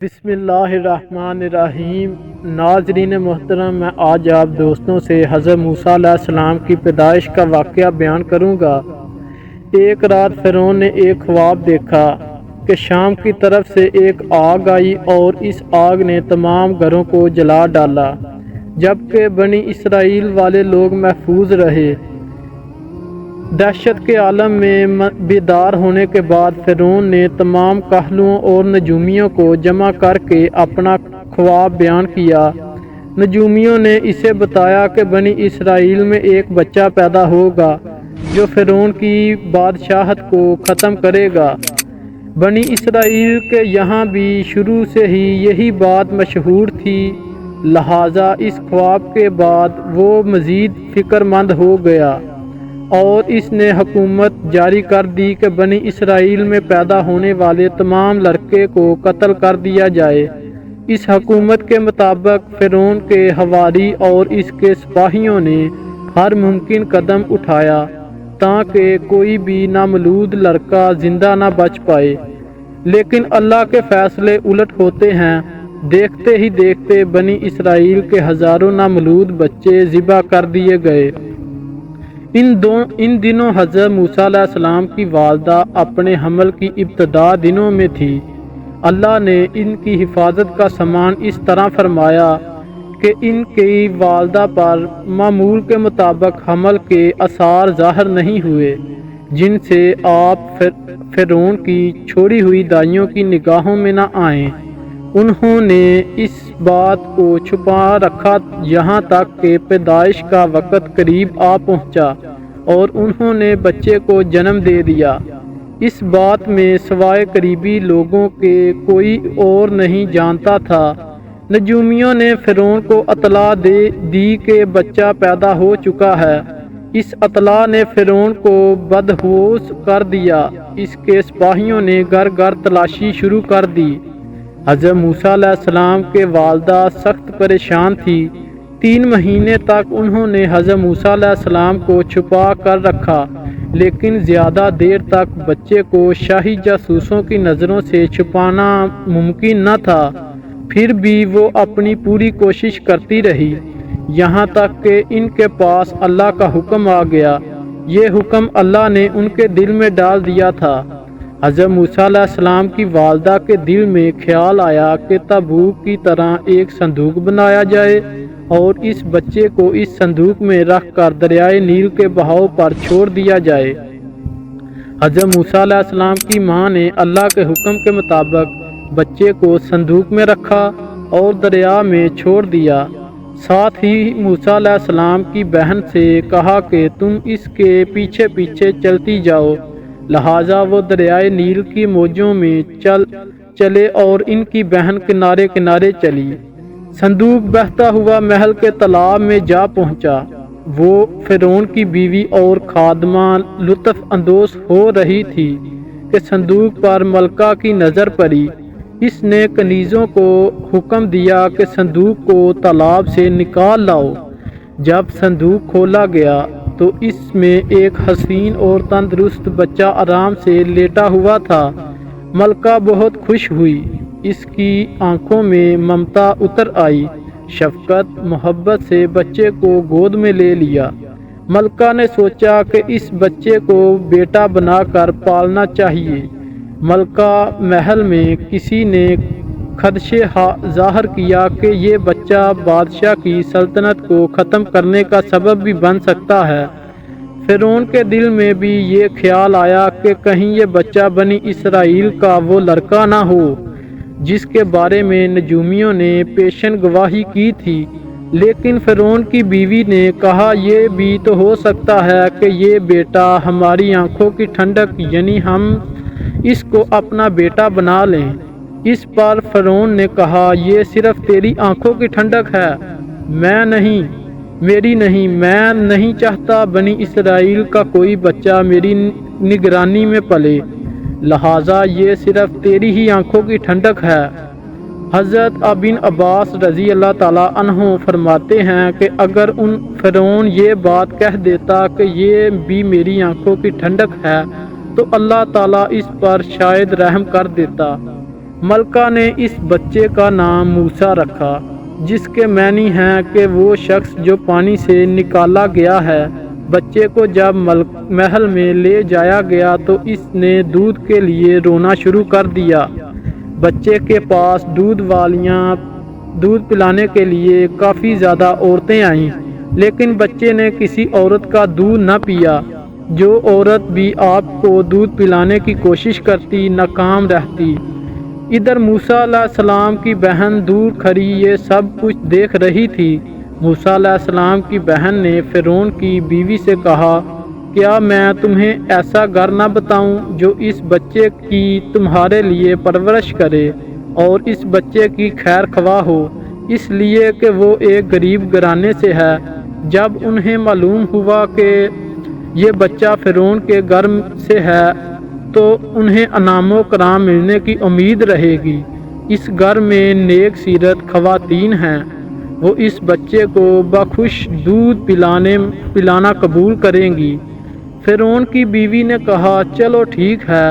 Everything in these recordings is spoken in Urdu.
بسم اللہ الرحمن الرحیم۔ ناظرین محترم، میں آج آپ دوستوں سے حضرت موسیٰ علیہ السلام کی پیدائش کا واقعہ بیان کروں گا۔ ایک رات فرعون نے ایک خواب دیکھا کہ شام کی طرف سے ایک آگ آئی اور اس آگ نے تمام گھروں کو جلا ڈالا، جبکہ بنی اسرائیل والے لوگ محفوظ رہے۔ دہشت کے عالم میں بیدار ہونے کے بعد فرعون نے تمام کاہلوں اور نجومیوں کو جمع کر کے اپنا خواب بیان کیا۔ نجومیوں نے اسے بتایا کہ بنی اسرائیل میں ایک بچہ پیدا ہوگا جو فرعون کی بادشاہت کو ختم کرے گا۔ بنی اسرائیل کے یہاں بھی شروع سے ہی یہی بات مشہور تھی، لہٰذا اس خواب کے بعد وہ مزید فکر مند ہو گیا اور اس نے حکومت جاری کر دی کہ بنی اسرائیل میں پیدا ہونے والے تمام لڑکے کو قتل کر دیا جائے۔ اس حکومت کے مطابق فرعون کے حواری اور اس کے سپاہیوں نے ہر ممکن قدم اٹھایا تاکہ کوئی بھی نامولود لڑکا زندہ نہ بچ پائے، لیکن اللہ کے فیصلے الٹ ہوتے ہیں۔ دیکھتے ہی دیکھتے بنی اسرائیل کے ہزاروں نامولود بچے ذبح کر دیے گئے۔ ان دنوں حضرت موسیٰ علیہ السلام کی والدہ اپنے حمل کی ابتدا دنوں میں تھی۔ اللہ نے ان کی حفاظت کا سامان اس طرح فرمایا کہ ان کی والدہ پر معمول کے مطابق حمل کے آثار ظاہر نہیں ہوئے، جن سے آپ فرعون کی چھوڑی ہوئی دائیوں کی نگاہوں میں نہ آئیں۔ انہوں نے اس بات کو چھپا رکھا یہاں تک کہ پیدائش کا وقت قریب آ پہنچا اور انہوں نے بچے کو جنم دے دیا۔ اس بات میں سوائے قریبی لوگوں کے کوئی اور نہیں جانتا تھا۔ نجومیوں نے فرعون کو اطلاع دی کہ بچہ پیدا ہو چکا ہے۔ اس اطلاع نے فرعون کو بدہوش کر دیا۔ اس کے سپاہیوں نے گھر گھر تلاشی شروع کر دی۔ حضرت موسیٰ علیہ السلام کے والدہ سخت پریشان تھی۔ 3 مہینے تک انہوں نے حضرت موسیٰ علیہ السلام کو چھپا کر رکھا، لیکن زیادہ دیر تک بچے کو شاہی جاسوسوں کی نظروں سے چھپانا ممکن نہ تھا۔ پھر بھی وہ اپنی پوری کوشش کرتی رہی، یہاں تک کہ ان کے پاس اللہ کا حکم آ گیا۔ یہ حکم اللہ نے ان کے دل میں ڈال دیا تھا۔ حضرت موسیٰ علیہ السلام کی والدہ کے دل میں خیال آیا کہ تابوت کی طرح ایک صندوق بنایا جائے اور اس بچے کو اس صندوق میں رکھ کر دریائے نیل کے بہاؤ پر چھوڑ دیا جائے۔ حضرت موسیٰ علیہ السلام کی ماں نے اللہ کے حکم کے مطابق بچے کو صندوق میں رکھا اور دریا میں چھوڑ دیا۔ ساتھ ہی موسیٰ علیہ السلام کی بہن سے کہا کہ تم اس کے پیچھے پیچھے چلتی جاؤ۔ لہٰذا وہ دریائے نیل کی موجوں میں چلے اور ان کی بہن کنارے کنارے چلی۔ صندوق بہتا ہوا محل کے تالاب میں جا پہنچا۔ وہ فرعون کی بیوی اور خادمہ لطف اندوز ہو رہی تھی کہ صندوق پر ملکہ کی نظر پڑی۔ اس نے کنیزوں کو حکم دیا کہ صندوق کو تالاب سے نکال لاؤ۔ جب صندوق کھولا گیا تو اس میں ایک حسین اور تندرست بچہ آرام سے لیٹا ہوا تھا۔ ملکہ بہت خوش ہوئی، اس کی آنکھوں میں ممتا اتر آئی۔ شفقت محبت سے بچے کو گود میں لے لیا۔ ملکہ نے سوچا کہ اس بچے کو بیٹا بنا کر پالنا چاہیے۔ ملکہ محل میں کسی نے خدشے ظاہر کیا کہ یہ بچہ بادشاہ کی سلطنت کو ختم کرنے کا سبب بھی بن سکتا ہے۔ فرعون کے دل میں بھی یہ خیال آیا کہ کہیں یہ بچہ بنی اسرائیل کا وہ لڑکا نہ ہو جس کے بارے میں نجومیوں نے پیشن گواہی کی تھی۔ لیکن فرعون کی بیوی نے کہا یہ بھی تو ہو سکتا ہے کہ یہ بیٹا ہماری آنکھوں کی ٹھنڈک، یعنی ہم اس کو اپنا بیٹا بنا لیں۔ اس پر فرعون نے کہا یہ صرف تیری آنکھوں کی ٹھنڈک ہے، میری نہیں۔ میں نہیں چاہتا بنی اسرائیل کا کوئی بچہ میری نگرانی میں پلے، لہٰذا یہ صرف تیری ہی آنکھوں کی ٹھنڈک ہے۔ حضرت ابن عباس رضی اللہ تعالیٰ عنہ فرماتے ہیں کہ اگر فرعون یہ بات کہہ دیتا کہ یہ بھی میری آنکھوں کی ٹھنڈک ہے تو اللہ تعالیٰ اس پر شاید رحم کر دیتا۔ ملکہ نے اس بچے کا نام موسیٰ رکھا، جس کے معنی ہے کہ وہ شخص جو پانی سے نکالا گیا ہے۔ بچے کو جب محل میں لے جایا گیا تو اس نے دودھ کے لیے رونا شروع کر دیا۔ بچے کے پاس دودھ پلانے کے لیے کافی زیادہ عورتیں آئیں، لیکن بچے نے کسی عورت کا دودھ نہ پیا۔ جو عورت بھی آپ کو دودھ پلانے کی کوشش کرتی ناکام رہتی۔ ادھر موسیٰ علیہ السلام کی بہن دور کھڑی یہ سب کچھ دیکھ رہی تھی۔ موسیٰ علیہ السلام کی بہن نے فرعون کی بیوی سے کہا، کیا میں تمہیں ایسا گھر نہ بتاؤں جو اس بچے کی تمہارے لیے پرورش کرے اور اس بچے کی خیر خواہ ہو، اس لیے کہ وہ ایک غریب گھرانے سے ہے۔ جب انہیں معلوم ہوا کہ یہ بچہ فرعون کے گھر سے ہے تو انہیں انعام و کرام ملنے کی امید رہے گی۔ اس گھر میں نیک سیرت خواتین ہیں، وہ اس بچے کو بخوش دودھ پلانا قبول کریں گی۔ فرعون کی بیوی نے کہا، چلو ٹھیک ہے۔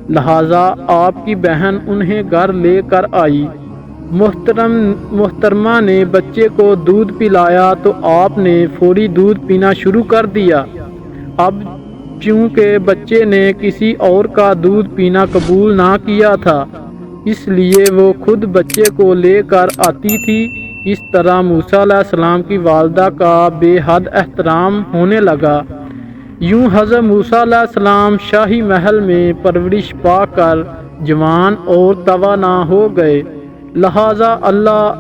لہٰذا آپ کی بہن انہیں گھر لے کر آئی۔ محترمہ نے بچے کو دودھ پلایا تو آپ نے فوری دودھ پینا شروع کر دیا۔ اب چونکہ بچے نے کسی اور کا دودھ پینا قبول نہ کیا تھا، اس لیے وہ خود بچے کو لے کر آتی تھی۔ اس طرح موسیٰ علیہ السلام کی والدہ کا بے حد احترام ہونے لگا۔ یوں حضرت موسیٰ علیہ السلام شاہی محل میں پرورش پا کر جوان اور توانا ہو گئے۔ لہٰذا اللہ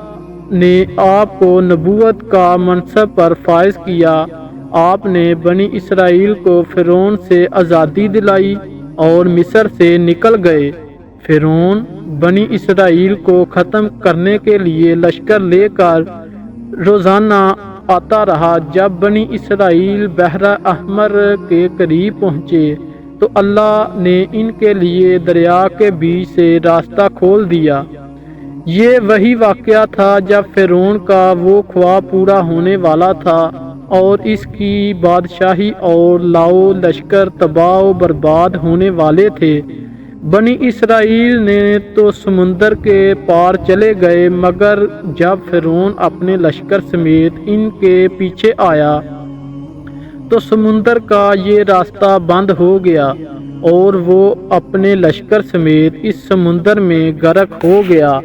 نے آپ کو نبوت کا منصب پر فائز کیا۔ آپ نے بنی اسرائیل کو فرعون سے آزادی دلائی اور مصر سے نکل گئے۔ فرعون بنی اسرائیل کو ختم کرنے کے لیے لشکر لے کر روزانہ آتا رہا۔ جب بنی اسرائیل بحر احمر کے قریب پہنچے تو اللہ نے ان کے لیے دریا کے بیچ سے راستہ کھول دیا۔ یہ وہی واقعہ تھا جب فرعون کا وہ خواب پورا ہونے والا تھا اور اس کی بادشاہی اور لاؤ لشکر تباہ و برباد ہونے والے تھے۔ بنی اسرائیل نے تو سمندر کے پار چلے گئے، مگر جب فرعون اپنے لشکر سمیت ان کے پیچھے آیا تو سمندر کا یہ راستہ بند ہو گیا اور وہ اپنے لشکر سمیت اس سمندر میں غرق ہو گیا۔